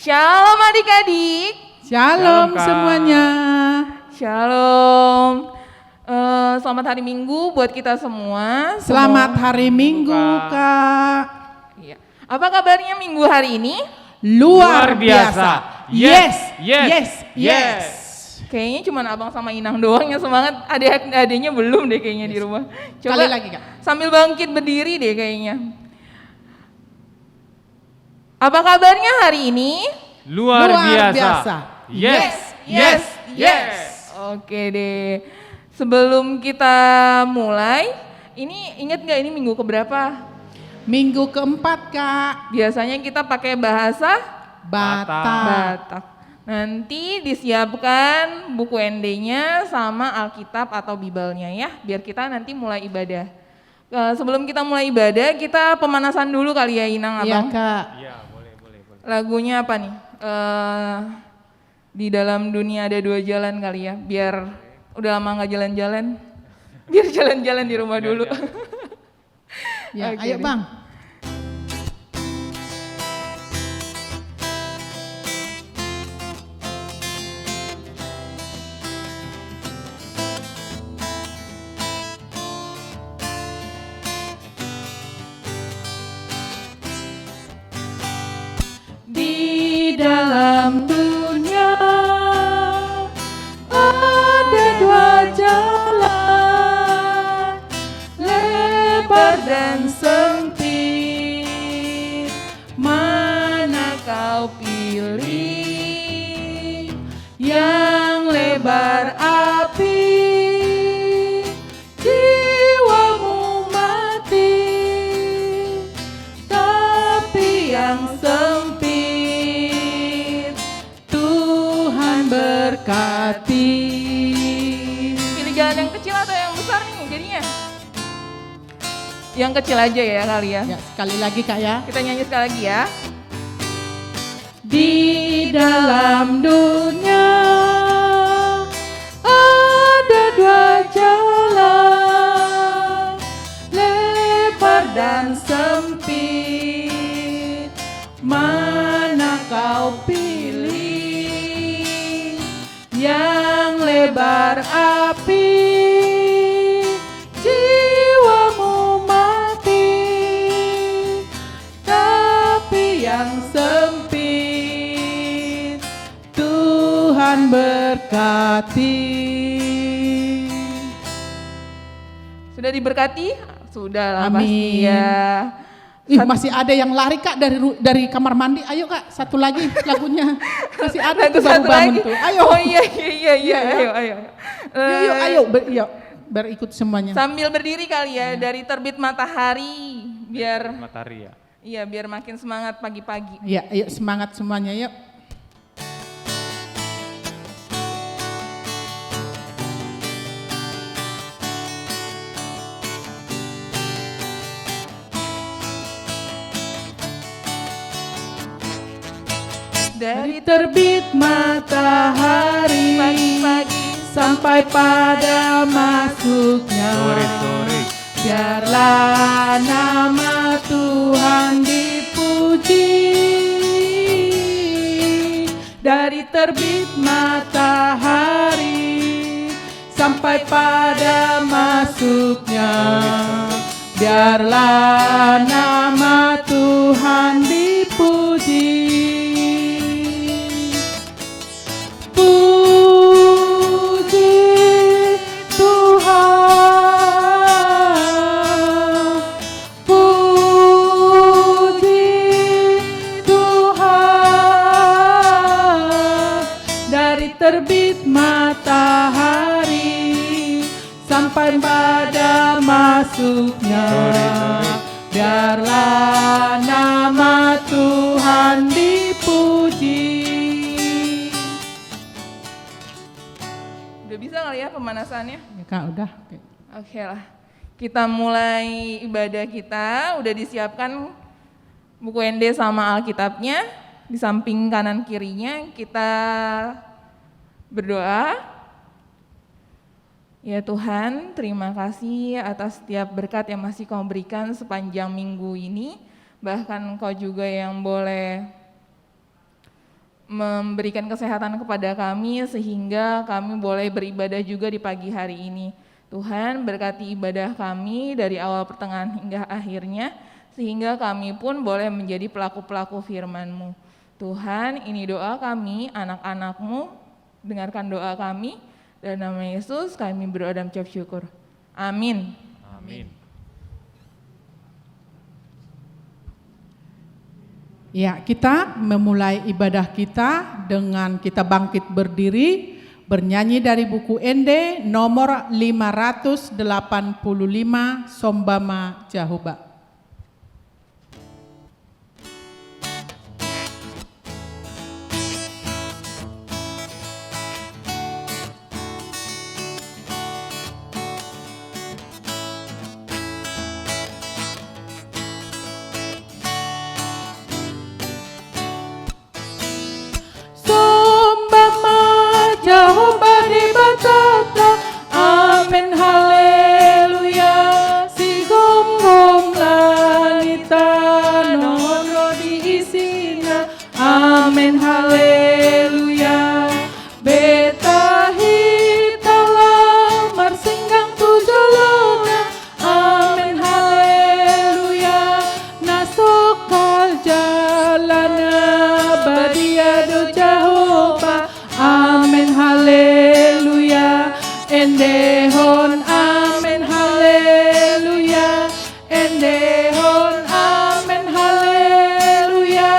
Shalom adik-adik. Shalom Kak. semuanya. Shalom. Selamat hari Minggu buat kita semua. Selamat hari Minggu, Kak. Iya. Apa kabarnya minggu hari ini? Luar biasa. Yes, yes, yes, yes. Kayaknya cuma abang sama Inang doang yang semangat. Adik-adiknya belum deh kayaknya di rumah. Sekali lagi, Kak. Sambil bangkit berdiri deh kayaknya. Apa kabarnya hari ini? Luar biasa. Yes, yes, yes. Oke deh. Sebelum kita mulai, ini ingat nggak ini minggu keberapa? Minggu keempat, Kak. Biasanya kita pakai bahasa Batak. Batak. Nanti disiapkan buku ND-nya sama Alkitab atau Bibalnya ya, biar kita nanti mulai ibadah. Sebelum kita mulai ibadah, kita pemanasan dulu kali ya Inang Iya, Abang. Kak. Iya, boleh. Lagunya apa nih? Di dalam dunia ada dua jalan kali ya, biar udah lama nggak jalan-jalan, biar jalan-jalan di rumah dulu. Ya, Oke ayo deh. Bang. Di dalam dunia ada dua jalan, lebar dan sempit. Mana kau pilih? Yang lebar api, jiwamu mati. Tapi yang sempit, Tuhan berkati. Pilih jalan yang kecil atau yang besar nih jadinya? Yang kecil aja ya kali ya. Ya, sekali lagi, Kak ya. Kita nyanyi sekali lagi ya. Di dalam dunia ada dua jalan, lebar dan sempit. Mana kau pilih? Yang lebar api, jiwamu mati. Tapi yang sempit, Tuhan berkati. Sudah diberkati? Sudah lah Amin. pasti ya. Masih ada yang lari, Kak, dari kamar mandi. Ayo, Kak, satu lagi lagunya. Masih ada tuh baru Satu bangun lagi. tuh. Ayo. Oh iya, Iya, ayo. Yuk, biar ikut semuanya. Sambil berdiri kali ya, dari terbit matahari biar Matahari ya. iya biar makin semangat pagi-pagi. Ya, ayo semangat semuanya, yuk. Dari terbit matahari pagi-pagi sampai pada masuknya. Sore. Biarlah nama Tuhan dipuji. Dari terbit matahari sampai pada masuknya. Biarlah nama Tuhan dipuji. Puji Tuhan, puji Tuhan. Dari terbit matahari sampai pada masuknya. Biarlah nama Tuhan dipuji. Udah bisa kali ya pemanasannya? Ya, Kak, udah. Oke. Oke lah. Kita mulai ibadah kita, udah disiapkan buku ND sama Alkitabnya. Di samping kanan kirinya kita berdoa. Ya Tuhan, terima kasih atas setiap berkat yang masih Kau berikan sepanjang minggu ini. Bahkan Kau juga yang boleh memberikan kesehatan kepada kami sehingga kami boleh beribadah juga di pagi hari ini. Tuhan berkati ibadah kami dari awal pertengahan hingga akhirnya, sehingga kami pun boleh menjadi pelaku-pelaku firman-Mu. Tuhan, ini doa kami, anak-anak-Mu, dengarkan doa kami, dalam nama Yesus kami berdoa dan mengucap syukur. Amin. Amin. Ya, kita memulai ibadah kita dengan kita bangkit berdiri, bernyanyi dari buku Ende nomor 585, Sombama Jahoba. Jehovah di batata, amen haleluya. Si gonggong langita, noro di isina, amen haleluya. Beta hitala marsinggang tujolona, amen haleluya. Nasokal jalana badia do Jehovah, amen haleluya. Endehon amen haleluya. Endehon amen haleluya.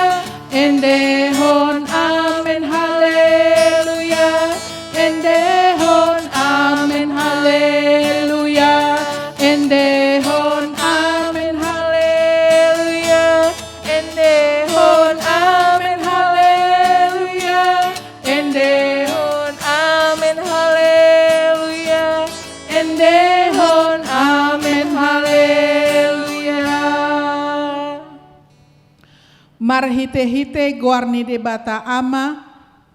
Endehon amen haleluya. Endehon amen haleluya. Endehon amen haleluya. Endehon amen haleluya. Endehon amen haleluya. Endehon amen haleluya. Marhite-hite goarni debata ama,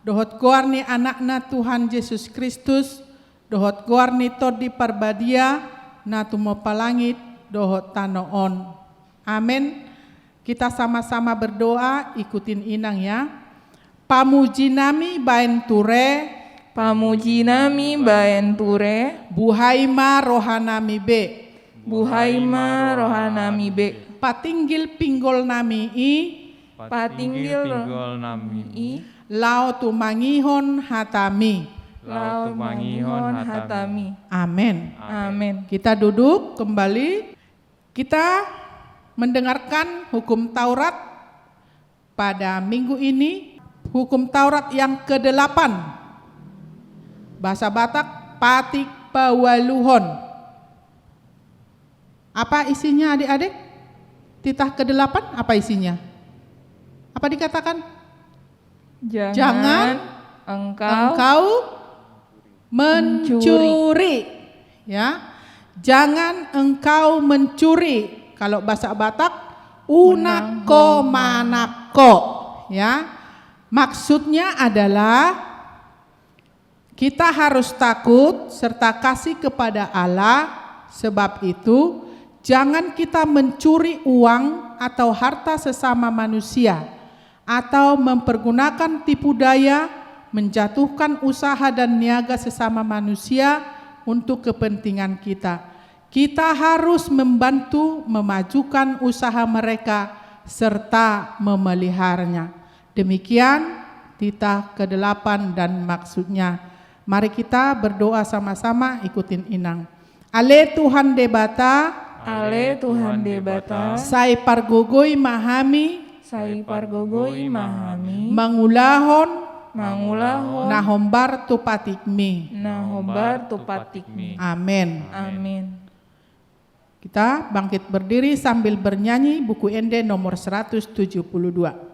dohot goarni anakna Tuhan Yesus Kristus, dohot goarni todi parbadia, na tumo palangit, dohot tanoon. Amin. Kita sama-sama berdoa, ikutin inang ya. Pamuji nami baen ture, Pamuji nami baen ture, buhaima rohanami be, buhaima rohanami be, patinggil pinggol nami i, patinggil pinggol nami. i, lau tumangihon hatami. lau mangihon hatami. Amin. Amin. Kita duduk kembali, kita mendengarkan hukum Taurat pada minggu ini, hukum Taurat yang ke-8. Bahasa Batak, patik pawaluhon. Apa isinya adik-adik? Titah ke-8 apa isinya? Apa dikatakan? Jangan engkau mencuri. Ya. Jangan engkau mencuri. Kalau bahasa Batak, unako manako. Ya. Maksudnya adalah kita harus takut serta kasih kepada Allah. Sebab itu jangan kita mencuri uang atau harta sesama manusia, atau mempergunakan tipu daya, menjatuhkan usaha dan niaga sesama manusia untuk kepentingan kita. Kita harus membantu memajukan usaha mereka serta memeliharanya. Demikian titah ke-8 dan maksudnya. Mari kita berdoa sama-sama, ikutin inang. Ale Tuhan debata, Ale Tuhan debata, sai pargogoi mahami, sai pargogoi mahami, mangulahon, mangulahon, nahombar tupatikmi. nahobar tupatikmi. Amin. Amin. Kita bangkit berdiri sambil bernyanyi buku Ende nomor 172.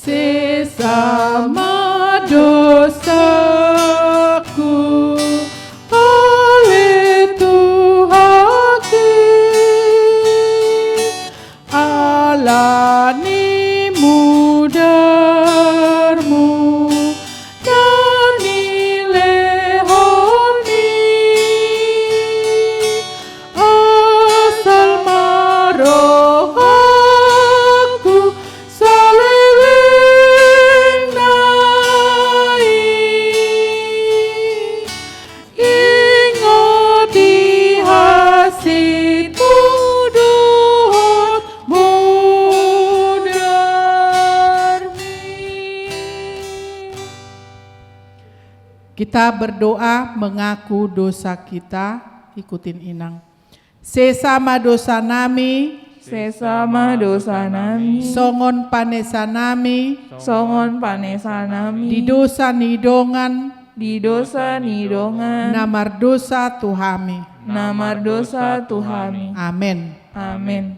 Sesama dosaku oleh Tuhanku, alani mudah Kita berdoa mengaku dosa kita, ikutin Inang. Sesama dosa nami, Sesama dosa nami, songon panesa nami, songon panesa nami, di dosa nidongan, di dosa nidongan, namar dosa tuhami. namar dosa Tuhami. Amin. Amin.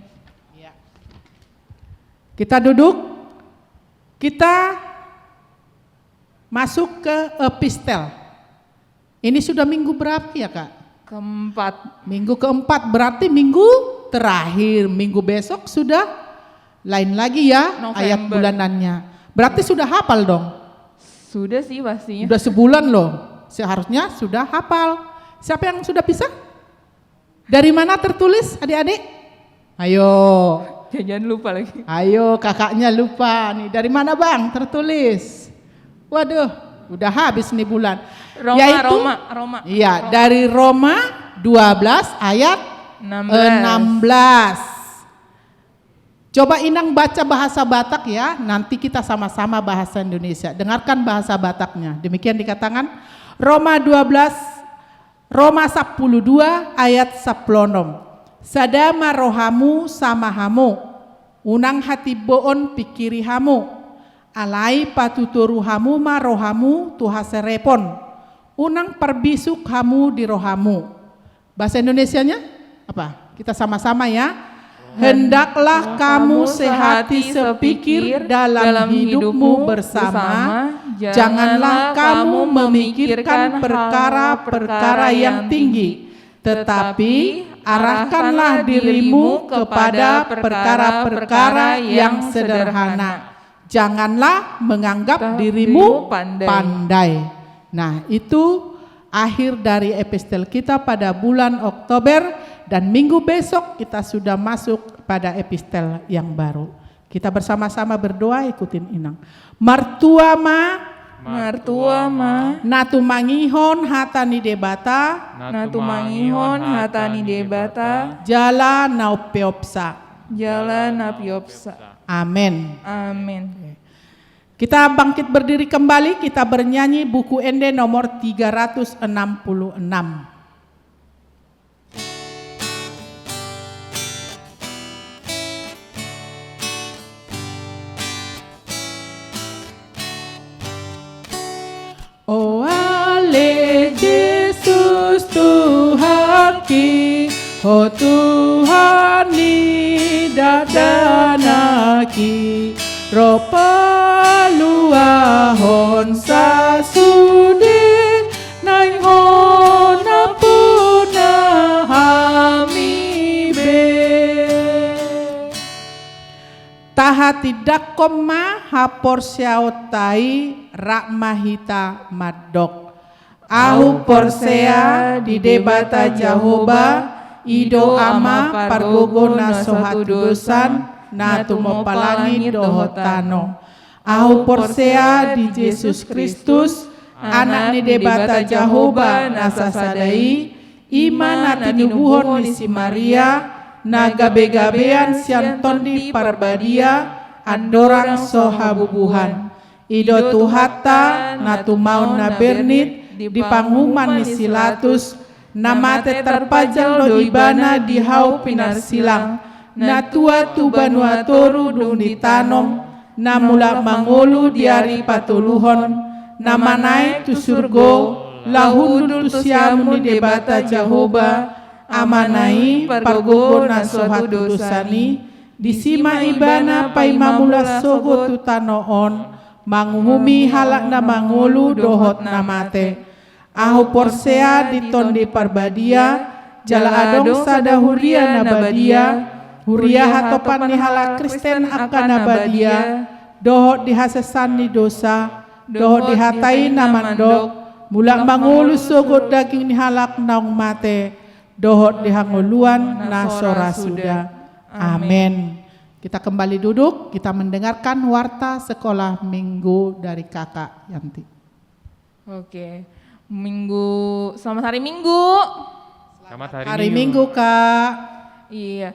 Kita duduk, kita masuk ke epistel. Ini sudah minggu berapa ya Kak? Keempat. Minggu keempat, berarti minggu terakhir. Minggu besok sudah lain lagi ya November. ayat bulanannya. Berarti sudah hafal dong. Sudah sih pastinya. Sudah sebulan loh. Seharusnya sudah hafal. Siapa yang sudah bisa? Dari mana tertulis adik-adik? Ayo. Jangan lupa lagi. Ayo kakaknya lupa nih. Dari mana bang tertulis? Waduh, udah habis nih bulan. Roma. Iya, dari Roma 12 ayat 16. Coba Inang baca bahasa Batak ya, nanti kita sama-sama bahasa Indonesia. Dengarkan bahasa Bataknya. Demikian dikatakan Roma 12, Roma 12 ayat 10. Sadama rohamu sama hamu, unang hati boon pikiri hamu, alai patuturu hamu ma rohamu tuhaserepon, unang perbisuk hamu di rohamu. Bahasa Indonesianya apa? Kita sama-sama ya. Hendaklah kamu sehati sepikir dalam hidupmu bersama, janganlah kamu memikirkan perkara-perkara yang tinggi, tetapi arahkanlah dirimu kepada perkara-perkara yang sederhana. Janganlah menganggap dirimu pandai. Nah, itu akhir dari epistel kita pada bulan Oktober, dan minggu besok kita sudah masuk pada epistel yang baru. Kita bersama-sama berdoa, ikutin Inang. Martua ma natu mangihon hatani debata, Natu mangihon hatani debata, jala naupeopsa. jalan apiopsa. Amin. Amin. Kita bangkit berdiri kembali, kita bernyanyi buku Ende nomor 366. Oh ale Yesus Tuhanki, oh Tuhani dadanaki, ropa luahon sasudi naihon apuna hamibe. Tahati dakoma hapor syautai rakmahita madok. Ahu porsea di debata Jahoba, ido ama pargogona sohatu dosan, natu mopalangi dohotano. Ahu porsea di Yesus Kristus, anak ni debata Jahoba nasasadai, iman nati nubuhon ni si Maria, na gabe-gabean sianton di parbadia, andorang sohabubuhan. Ido tuhata natu maun na bernit, di panghuman ni silatus, namate terpajal do ibana di hau pinar silang, na tua tu banua toru dung ditanom, na mula mangolu diari patuluhon, na manai tu surgo, lahundul tu siamu ni debata Jahoba, amanai pargogo na sohatu dosani, disima ibana paimamula sogo tu tanoon, manguhumi halak na mangolu dohot na mate. Ahu porsea diton di parbadia, jala adong sada huria nabadia, huria hatopan ni halak Kristen akan nabadia, dohot dihasesan ni dosa, dohot dihatai namandok, mulak mangulu sogot daging ni halak naung mate, dohot dihanguluan na sora suda. Amin. Kita kembali duduk, kita mendengarkan warta sekolah minggu dari kakak Yanti. Oke. Selamat hari Minggu. Selamat Hari Minggu Kak. Iya.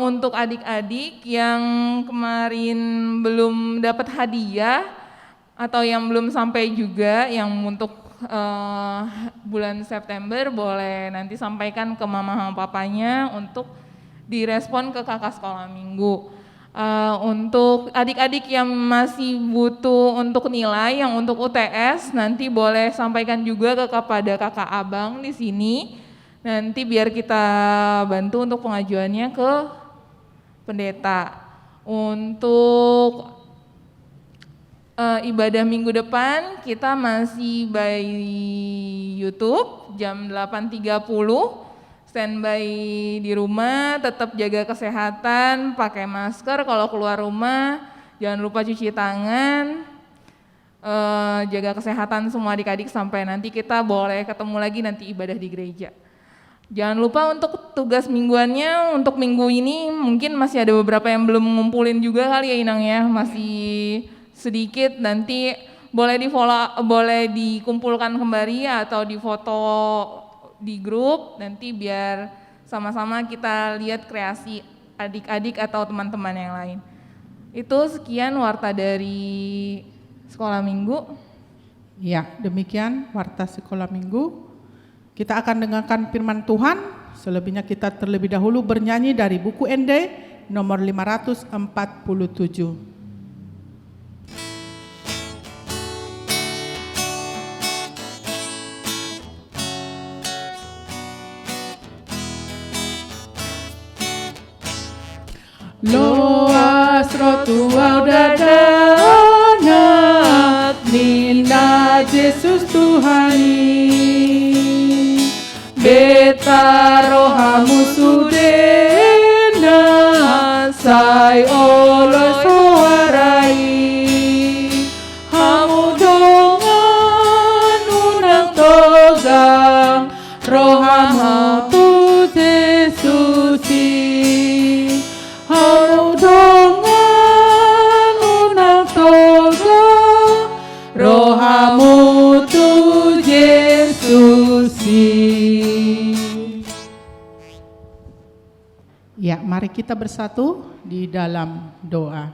Untuk adik-adik yang kemarin belum dapat hadiah atau yang belum sampai juga, yang untuk bulan September boleh nanti sampaikan ke mama sama papanya untuk direspon ke kakak sekolah minggu. Untuk adik-adik yang masih butuh untuk nilai yang untuk UTS nanti boleh sampaikan juga kepada kakak abang di sini. Nanti biar kita bantu untuk pengajuannya ke pendeta. Untuk ibadah minggu depan kita masih by YouTube jam 8.30. Standby di rumah, tetap jaga kesehatan, pakai masker kalau keluar rumah, jangan lupa cuci tangan, jaga kesehatan semua adik-adik sampai nanti kita boleh ketemu lagi nanti ibadah di gereja. Jangan lupa untuk tugas mingguannya, untuk minggu ini mungkin masih ada beberapa yang belum ngumpulin juga kali ya Inang ya, masih sedikit, nanti boleh boleh dikumpulkan kembali atau difoto di grup, nanti biar sama-sama kita lihat kreasi adik-adik atau teman-teman yang lain. Itu sekian warta dari sekolah minggu. Ya, demikian warta sekolah minggu. Kita akan dengarkan firman Tuhan, selebihnya kita terlebih dahulu bernyanyi dari buku ND nomor 547. Loas rotua dadanak Nina Jesus Tuhani Beta rohamu sudena Sai olo suarai Hamu dongan unang togang Rohamu tu Jesusi Hamu dongan unang togang Rohamu tu Jesusi. Ya, mari kita bersatu di dalam doa.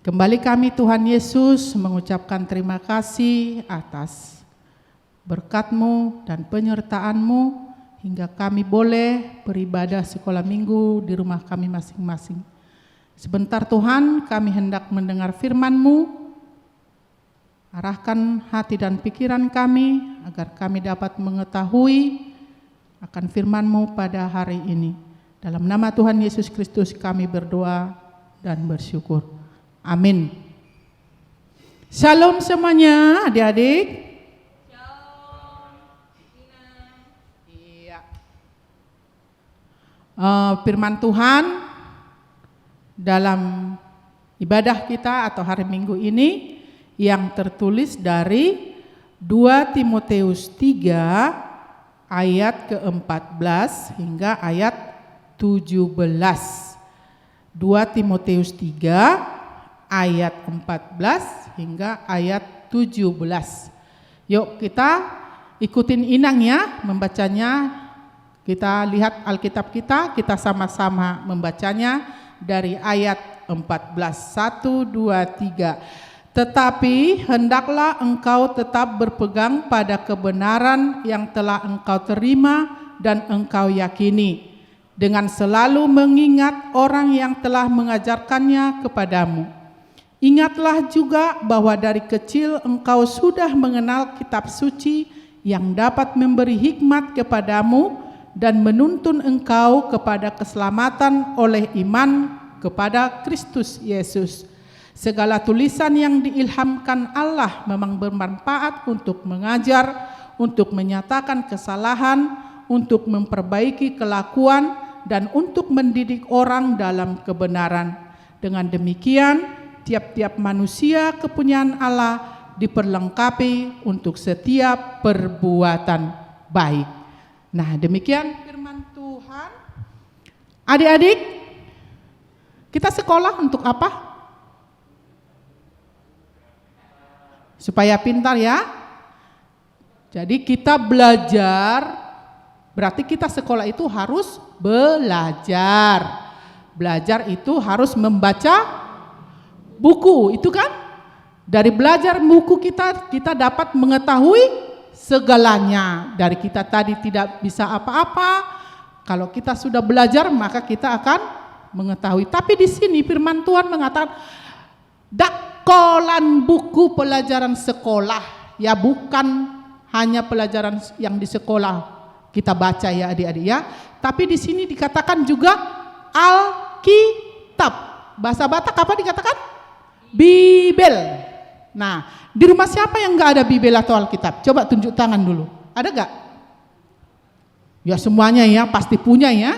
Kembali kami Tuhan Yesus mengucapkan terima kasih atas berkat-Mu dan penyertaan-Mu hingga kami boleh beribadah sekolah minggu di rumah kami masing-masing. Sebentar Tuhan, kami hendak mendengar firman-Mu. Arahkan hati dan pikiran kami agar kami dapat mengetahui akan firman-Mu pada hari ini. Dalam nama Tuhan Yesus Kristus kami berdoa dan bersyukur. Amin. Shalom semuanya adik-adik. Iya. Firman Tuhan dalam ibadah kita atau hari Minggu ini yang tertulis dari 2 Timotius 3 ayat ke-14 hingga ayat 17. 2 Timotius 3 ayat 14 hingga ayat 17. Yuk kita ikutin Inang ya membacanya. Kita lihat Alkitab kita sama-sama membacanya dari ayat 14. 1, 2, 3. Tetapi hendaklah engkau tetap berpegang pada kebenaran yang telah engkau terima dan engkau yakini, dengan selalu mengingat orang yang telah mengajarkannya kepadamu. Ingatlah juga bahwa dari kecil engkau sudah mengenal kitab suci yang dapat memberi hikmat kepadamu dan menuntun engkau kepada keselamatan oleh iman kepada Kristus Yesus. Segala tulisan yang diilhamkan Allah memang bermanfaat untuk mengajar, untuk menyatakan kesalahan, untuk memperbaiki kelakuan, dan untuk mendidik orang dalam kebenaran. Dengan demikian, tiap-tiap manusia kepunyaan Allah diperlengkapi untuk setiap perbuatan baik. Nah, demikian firman Tuhan. Adik-adik, kita sekolah untuk apa? Supaya pintar ya. Jadi kita belajar. Berarti kita sekolah itu harus belajar. Belajar itu harus membaca buku, itu kan? Dari belajar buku kita dapat mengetahui segalanya. Dari kita tadi tidak bisa apa-apa, kalau kita sudah belajar maka kita akan mengetahui. Tapi di sini firman Tuhan mengatakan dakolan buku pelajaran sekolah, ya bukan hanya pelajaran yang di sekolah kita baca ya adik-adik ya, tapi di sini dikatakan juga Alkitab. Bahasa Batak apa dikatakan? Bibel. Nah, di rumah siapa yang enggak ada Bibel atau Alkitab? Coba tunjuk tangan dulu. Ada enggak? Ya semuanya ya, pasti punya ya.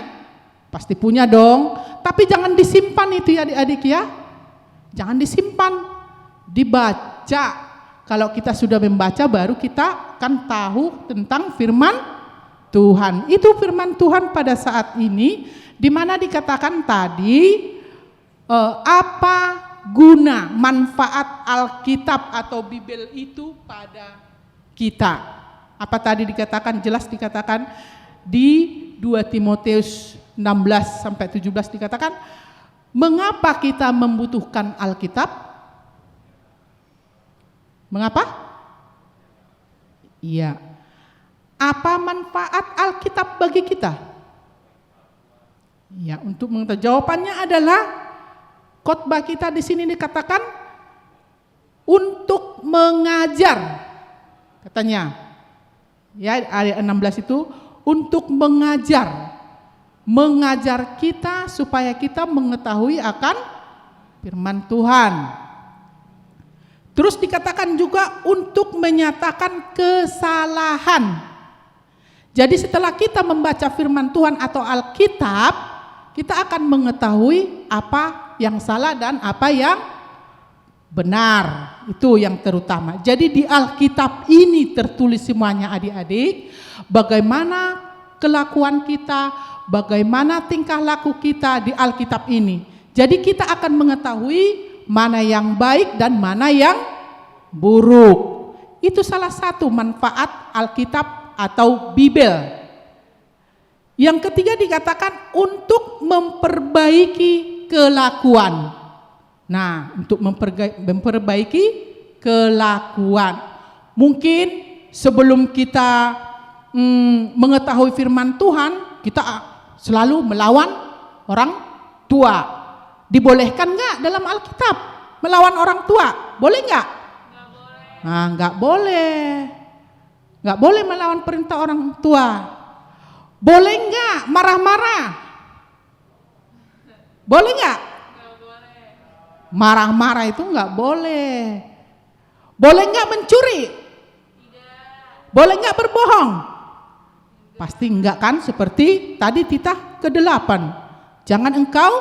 Pasti punya dong. Tapi jangan disimpan itu ya adik-adik ya. Jangan disimpan. Dibaca. Kalau kita sudah membaca baru kita akan tahu tentang firman Tuhan. Itu firman Tuhan pada saat ini di mana dikatakan tadi apa guna manfaat Alkitab atau Bibel itu pada kita. Apa tadi dikatakan, jelas dikatakan di 2 Timotius 16 sampai 17 dikatakan, mengapa kita membutuhkan Alkitab? Mengapa? Iya. Apa manfaat Alkitab bagi kita? Ya, untuk mengetahui jawabannya adalah khotbah kita di sini dikatakan untuk mengajar, katanya. Ya, ayat 16 itu untuk mengajar kita supaya kita mengetahui akan firman Tuhan. Terus dikatakan juga untuk menyatakan kesalahan. Jadi setelah kita membaca firman Tuhan atau Alkitab, kita akan mengetahui apa yang salah dan apa yang benar. Itu yang terutama. Jadi di Alkitab ini tertulis semuanya adik-adik, bagaimana kelakuan kita, bagaimana tingkah laku kita di Alkitab ini. Jadi kita akan mengetahui mana yang baik dan mana yang buruk. Itu salah satu manfaat Alkitab atau Bibel. Yang ketiga dikatakan untuk memperbaiki kelakuan. Nah, untuk memperbaiki kelakuan. Mungkin sebelum kita mengetahui firman Tuhan, kita selalu melawan orang tua. Dibolehkan enggak dalam Alkitab melawan orang tua? Boleh enggak? Enggak boleh. Nah, enggak boleh. Enggak boleh melawan perintah orang tua. Boleh enggak marah-marah? Boleh enggak? Enggak boleh. Marah-marah itu enggak boleh. Boleh enggak mencuri? Tidak. Boleh enggak berbohong? Pasti enggak kan, seperti tadi titah ke-8. Jangan engkau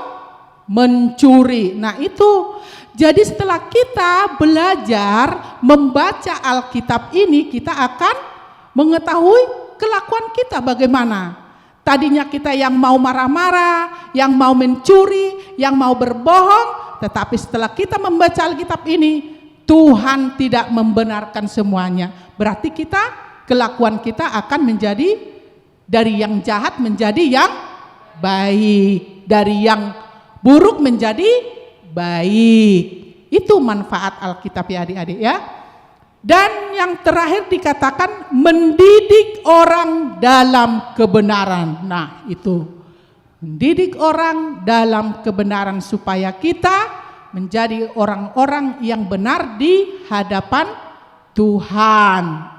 mencuri. Nah itu, jadi setelah kita belajar membaca Alkitab ini, kita akan mengetahui kelakuan kita bagaimana. Tadinya kita yang mau marah-marah, yang mau mencuri, yang mau berbohong, tetapi setelah kita membaca Alkitab ini, Tuhan tidak membenarkan semuanya. Berarti kelakuan kita akan menjadi dari yang jahat menjadi yang baik, dari yang buruk menjadi baik. Itu manfaat Alkitab ya adik-adik ya. Dan yang terakhir dikatakan mendidik orang dalam kebenaran. Nah itu, mendidik orang dalam kebenaran supaya kita menjadi orang-orang yang benar di hadapan Tuhan.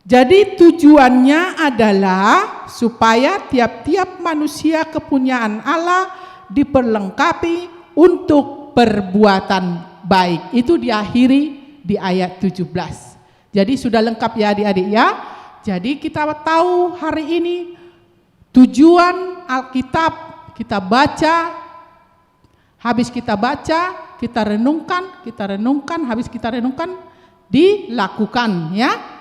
Jadi tujuannya adalah supaya tiap-tiap manusia kepunyaan Allah diperlengkapi untuk perbuatan baik. Itu diakhiri di ayat 17. Jadi sudah lengkap ya adik-adik ya. Jadi kita tahu hari ini tujuan Alkitab kita baca, habis kita baca, kita renungkan, habis kita renungkan, dilakukan ya.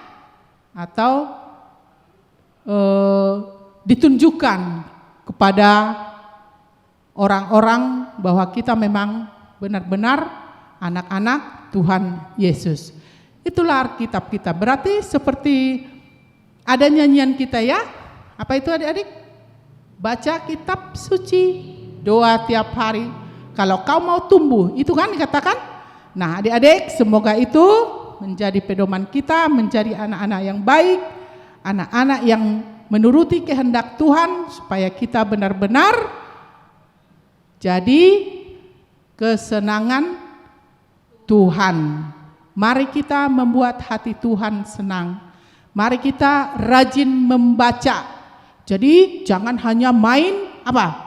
Atau ditunjukkan kepada orang-orang bahwa kita memang benar-benar anak-anak Tuhan Yesus. Itulah Alkitab kita. Berarti seperti ada nyanyian kita ya. Apa itu adik-adik? Baca kitab suci, doa tiap hari. Kalau kau mau tumbuh, itu kan dikatakan Nah, adik-adik, semoga itu menjadi pedoman kita, menjadi anak-anak yang baik, anak-anak yang menuruti kehendak Tuhan, supaya kita benar-benar jadi kesenangan Tuhan. Mari kita membuat hati Tuhan senang. Mari kita rajin membaca. Jadi jangan hanya main apa?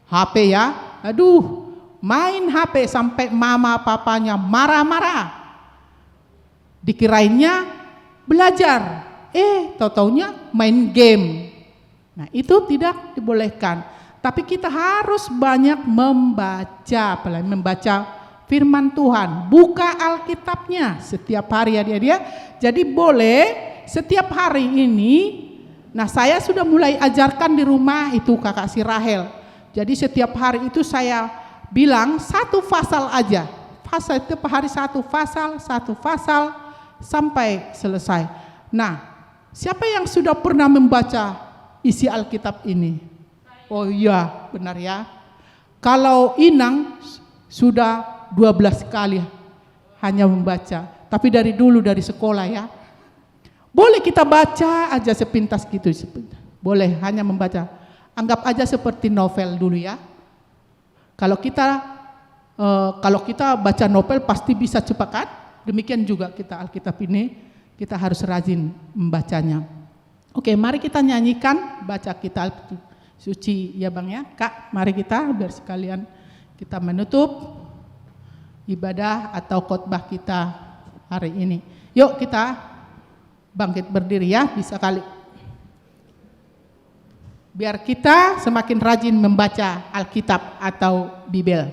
HP ya. Aduh, main HP sampai mama papanya marah-marah. Dikirainnya belajar. Tau-taunya main game. Nah, itu tidak dibolehkan. Tapi kita harus banyak membaca, apalagi membaca firman Tuhan. Buka Alkitabnya setiap hari ya dia. Jadi boleh setiap hari ini. Nah, saya sudah mulai ajarkan di rumah itu kakak si Rahel. Jadi setiap hari itu saya bilang satu pasal aja. Pasal itu per hari satu pasal sampai selesai. Nah, siapa yang sudah pernah membaca isi Alkitab ini? Oh iya, benar ya. Kalau Inang sudah 12 kali hanya membaca. Tapi dari dulu dari sekolah ya. Boleh kita baca aja sepintas gitu. Boleh hanya membaca. Anggap aja seperti novel dulu ya. Kalau kita baca novel pasti bisa cepat kan? Demikian juga kita Alkitab ini, kita harus rajin membacanya. Oke, mari kita nyanyikan baca kitab suci ya Bang ya. Kak, mari kita biar sekalian kita menutup ibadah atau khotbah kita hari ini. Yuk kita bangkit berdiri ya, bisa kali. Biar kita semakin rajin membaca Alkitab atau Bibel.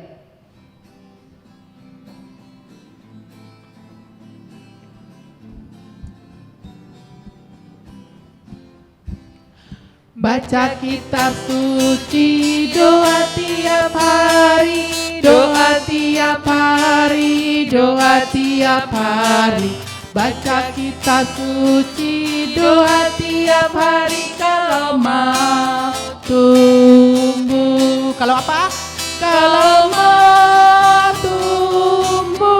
Baca kitab suci, doa tiap hari, doa tiap hari, doa tiap hari. Baca kitab suci, doa tiap hari, kalau mau tumbuh. Kalau apa? Kalau mau tumbuh,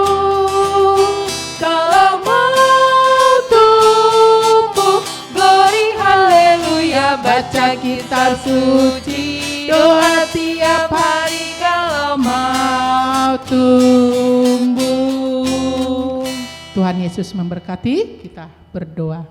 kalau mau tumbuh, glory haleluya. Baca kitab suci, doa tiap hari, kalau mau tumbuh. Tuhan Yesus memberkati, kita berdoa.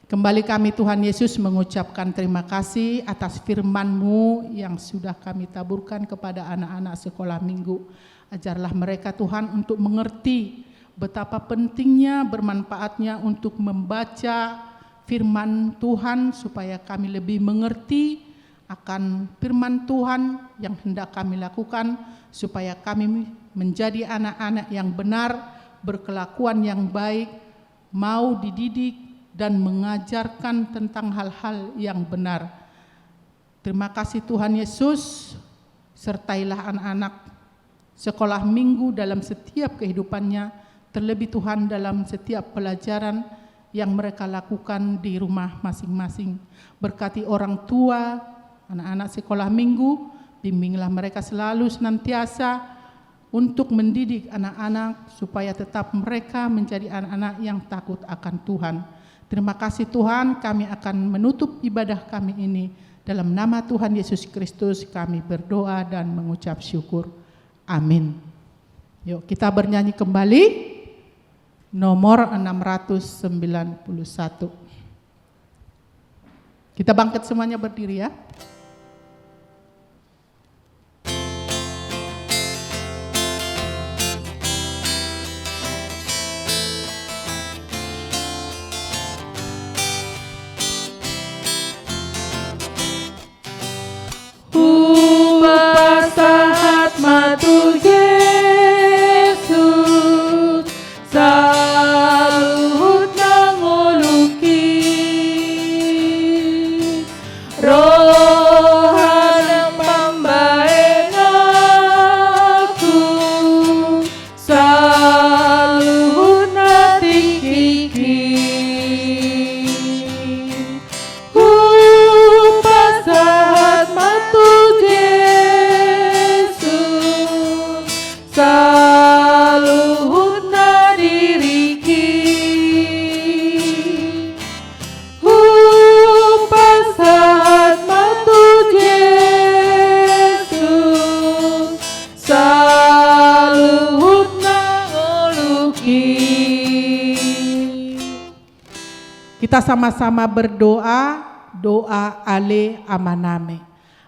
Kembali kami Tuhan Yesus mengucapkan terima kasih atas firman-Mu yang sudah kami taburkan kepada anak-anak sekolah minggu. Ajarlah mereka Tuhan untuk mengerti betapa pentingnya, bermanfaatnya untuk membaca firman Tuhan supaya kami lebih mengerti akan firman Tuhan yang hendak kami lakukan, supaya kami menjadi anak-anak yang benar, berkelakuan yang baik, mau dididik dan mengajarkan tentang hal-hal yang benar. Terima kasih Tuhan Yesus, sertailah anak-anak sekolah minggu dalam setiap kehidupannya, terlebih Tuhan dalam setiap pelajaran yang mereka lakukan di rumah masing-masing. Berkati orang tua, anak-anak sekolah minggu, bimbinglah mereka selalu senantiasa untuk mendidik anak-anak supaya tetap mereka menjadi anak-anak yang takut akan Tuhan. Terima kasih Tuhan, kami akan menutup ibadah kami ini. Dalam nama Tuhan Yesus Kristus kami berdoa dan mengucap syukur. Amin. Yuk kita bernyanyi kembali nomor 691. Kita bangkit semuanya berdiri ya. Matu Yesus saluhut nanguluki roh Kita sama-sama berdoa, doa ale amaname.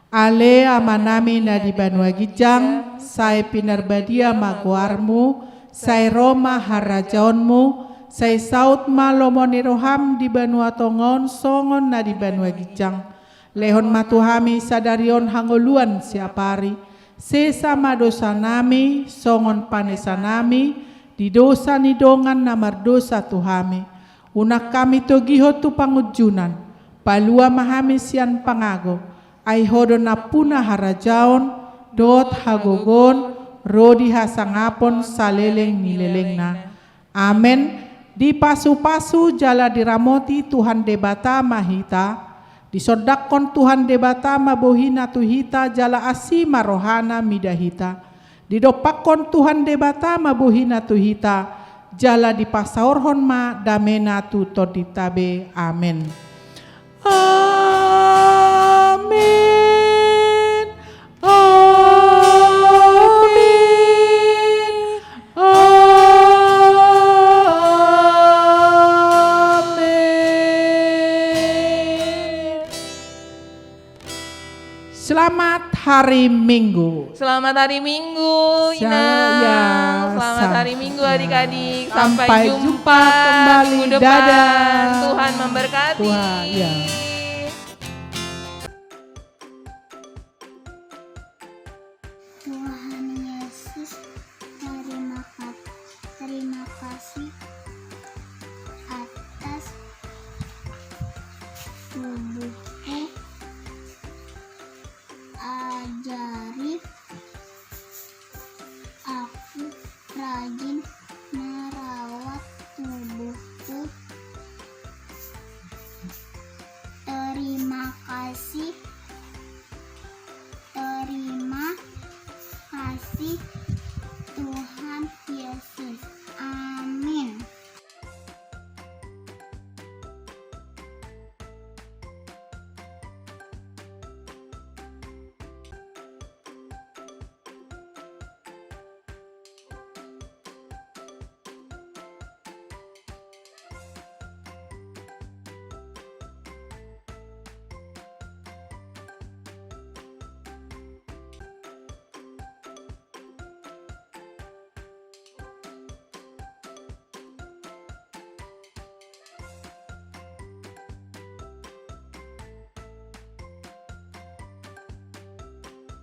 Ale amaname na di Banua Gijang, sai pinarbadia maguarmu, sai Roma harajaonmu, sai saut malomoni roham di Banua Tongon, songon na di Banua Gijang. Lehon matuhami sadarion hangoluan siapari, sesama dosa nami, songon panesa nami, di dosa nidongan namar dosa tuhami. Unak kami togiho tu pangujunan, palua mahami sian pangago, ai hodo na puna harajaon, dot hagogon, rodi hasangapon saleleng nilelengna. Amen. Di pasu-pasu jala diramoti Tuhan debata mahita, disodakon Tuhan debata mabohina tuhita jala asima rohana midahita. Didopakon Tuhan debata mabohina tuhita, jala dipasaorhon ma damena tu toditabe. Amen. Amin. Amin. Amin. Selamat hari Minggu. Selamat hari Minggu, Ina. Ya, Selamat hari Minggu adik-adik. Sampai Sampai jumpa jumpa kembali. minggu depan. Dadah. Tuhan memberkati. Tuhan, ya. Tuhan Yesus, terima kasih atas tubuhku. Ajari aku rajin merawat tubuhku. Terima kasih Tuhan Yesus. Amin.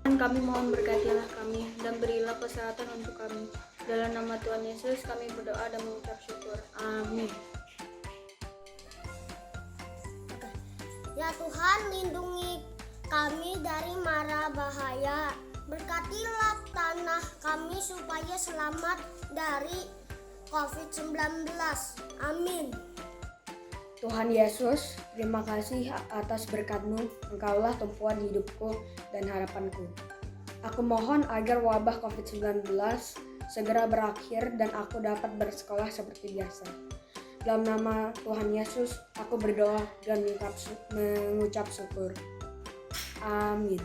Tuhan, kami mohon berkatilah kami dan berilah kesehatan untuk kami. Dalam nama Tuhan Yesus kami berdoa dan mengucap syukur. Amin. Ya Tuhan, lindungi kami dari mara bahaya. Berkatilah tanah kami supaya selamat dari COVID-19. Amin. Tuhan Yesus, terima kasih atas berkat-Mu. Engkaulah tumpuan hidupku dan harapanku. Aku mohon agar wabah COVID-19 segera berakhir dan aku dapat bersekolah seperti biasa. Dalam nama Tuhan Yesus, aku berdoa dan mengucap syukur. Amin.